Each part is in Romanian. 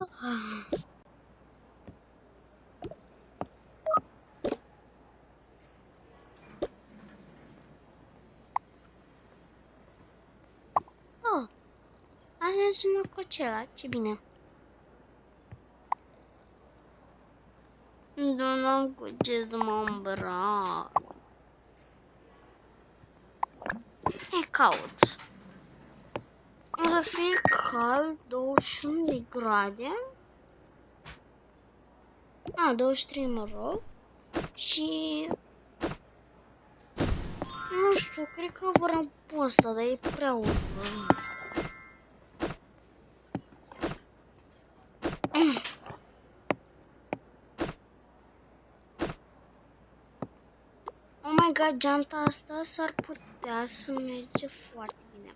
Oh, azi ne sună Coachella, ce bine. Nu am cu ce să mă îmbrac. E caut. O să fie cald, 21 de grade. 23 mă rog. Și... nu știu, cred că vor am ăsta, dar e prea urmă. Oh my god, geanta asta s-ar putea să merge foarte bine.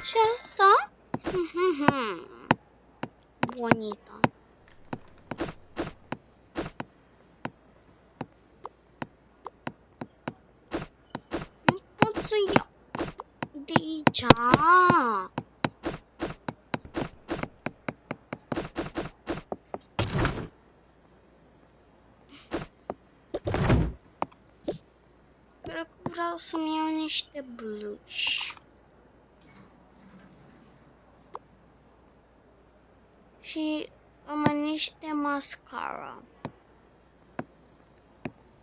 Și asta? Bonita. Nu pot să iau de aici. Cred că vreau să-mi iau niște bluși. Și niște mascara.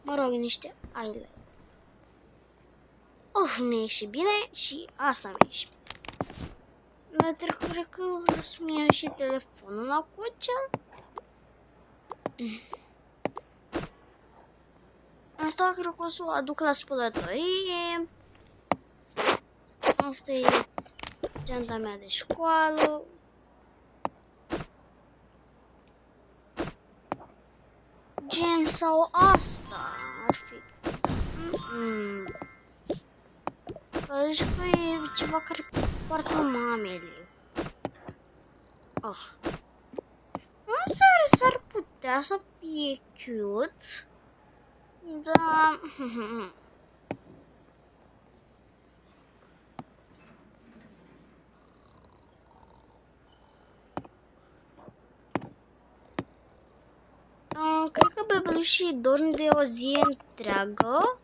Mă rog, niște eyeliner. mi-a ieșit bine și asta mi-a ieșit bine. Dar cred că vreau să-mi iau și telefonul la Coachella. Asta cred că o să o aduc la spălătorie. Asta e geanta mea de școală. Gen sau asta ar fi. Zici că e ceva care poartă mamele. Asta s-ar putea să fie cute. Da. Cred că bebelușii dorm de o zi întreagă.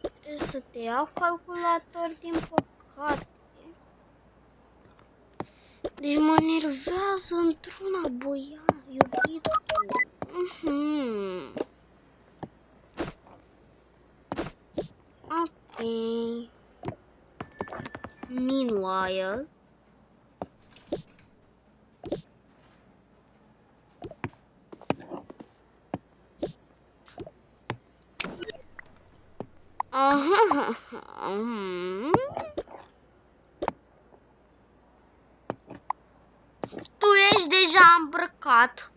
Trebuie să te iau calculator, din păcate. Deci mă nervează într-una, iubitul. Ok. Meanwhile. Tu ești deja îmbrăcat.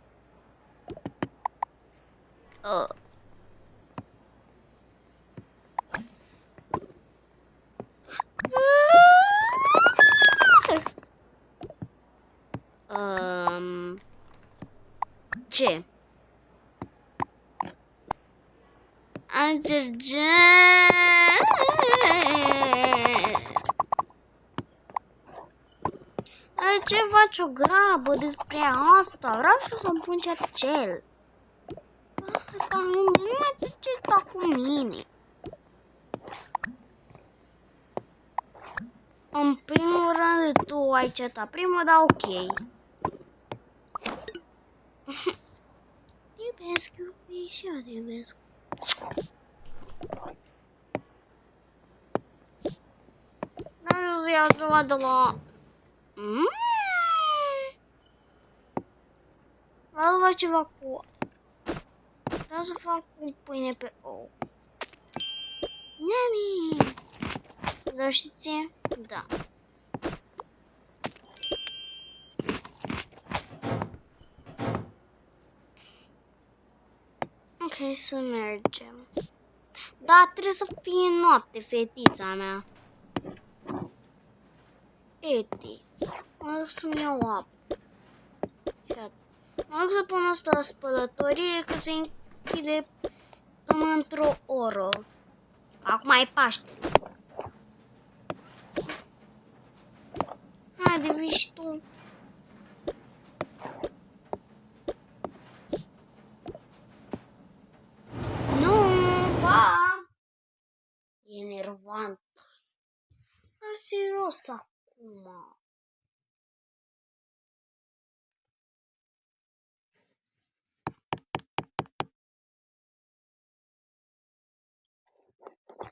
Ce? Ce faci o grabă despre asta? Vreau și să-mi pun cercel. Dar nu mai te certa cu mine. În primul rând tu ai cetat primul, dar ok. Te iubesc, iubi, și eu te iubesc. Vreau să iau ceva de la... Vreau să fac ceva cu... Vreau să fac un pâine pe ou. Nami! Dar știți? Da. Ok, să mergem. Da, trebuie să fie noapte, fetița mea. Eti. Mă duc să-mi iau apă. Mă duc să pun asta la spălătorie, că se închide într-o oră. Acum e Paștele. Haide, vii și tu. Nu, ba! E enervant. Dar serios acum.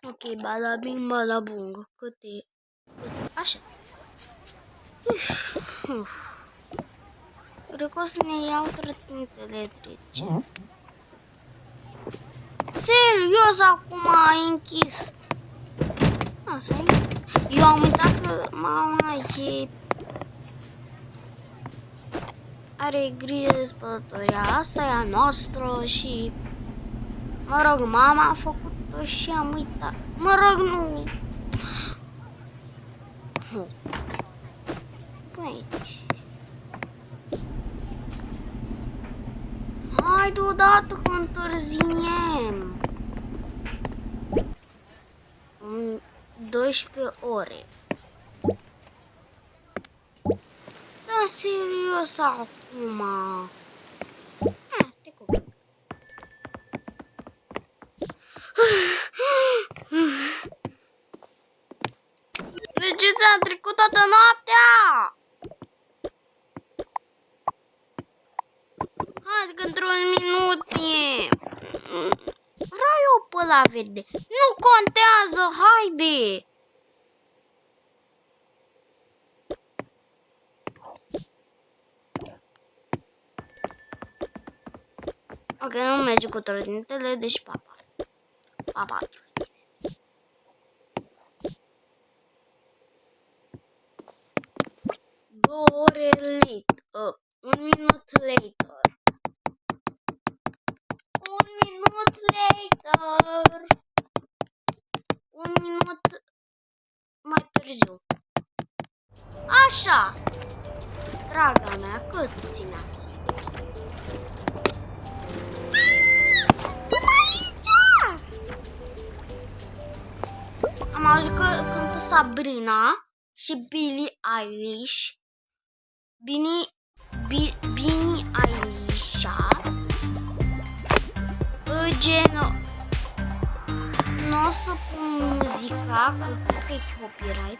Ok, bada bing, bada bung. Câte? Așa. Cred că o să ne iau trătinte electrice. Serios, acum ai închis. Asta e. Eu am uitat că mama e... are grijă de spălătoria. Asta e a noastră și... mă rog, mama a făcut-o și am uitat. Mă rog, nu... Băi... hai deodată că întârziem. 12 ore. Da, serios acum. Trecut. De ce ți-a trecut toată noaptea? Hai că într-un minut e... vreau eu pe la verde. Nu contează, haide! Ok, nu merge cu trotinetele, deci papa. Papa trotinete. Un minut later. Un minut mai târziu. Așa. Draga mea, cât țineați? Am auzit că cântă Sabrina și Billie Eilish. Billie Eilish. Gen, nu o să pun muzica, că cred că e copyright.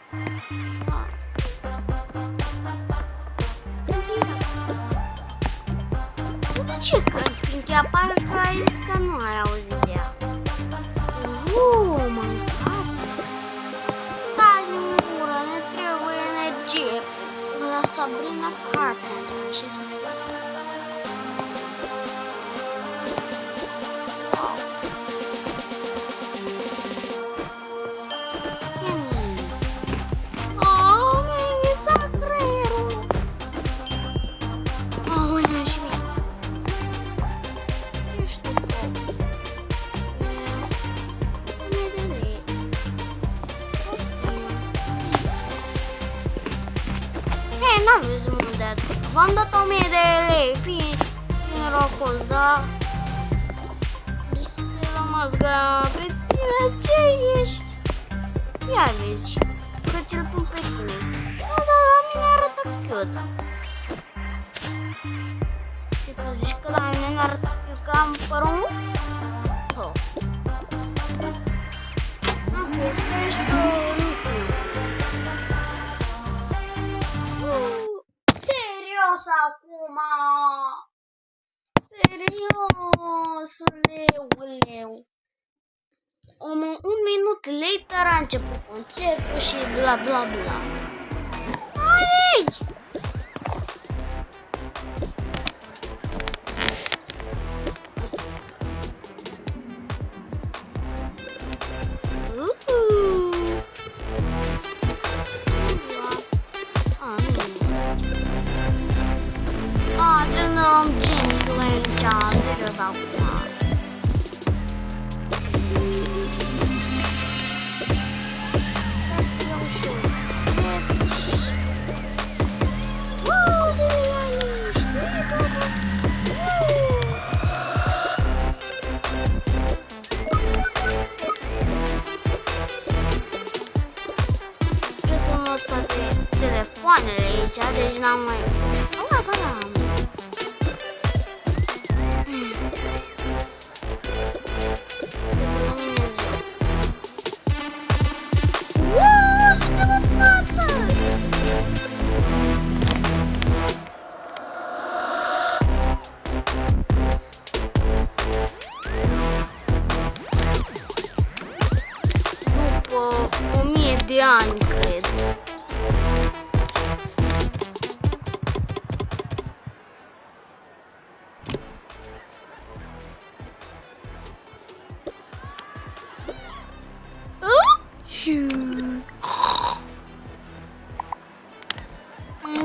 De ce cânti? Fiindcă apare că ai zis că nu ai auzit de ea. Mă încapă. Stai în ură, ne trebuie energie. La Sabrina Carpenter. Ce să fac? N-aveți unde. V-am dat 1000 de lei, fiind norocos, da? Deci te rămas pe tine, ce ești? Ia vezi, că ți-l pun pe tine. Da, la mine arată cute. Și tu zici că la mine arată cute că am părul? Oh. Ok, sper să nu țin. Serios acum! Serios, leuleu! Un minut later a început concertul și bla bla bla. Hai! James Lane, serios acum. Stai că iau și eu. scos toate telefoanele aici, deci n-am mai... Ba da. Uuuu, sunt în față! După 1000 de ani, cred.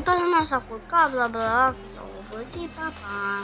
Toată lumea s-a culcat, bla bla, s-a obosit, pa, pa.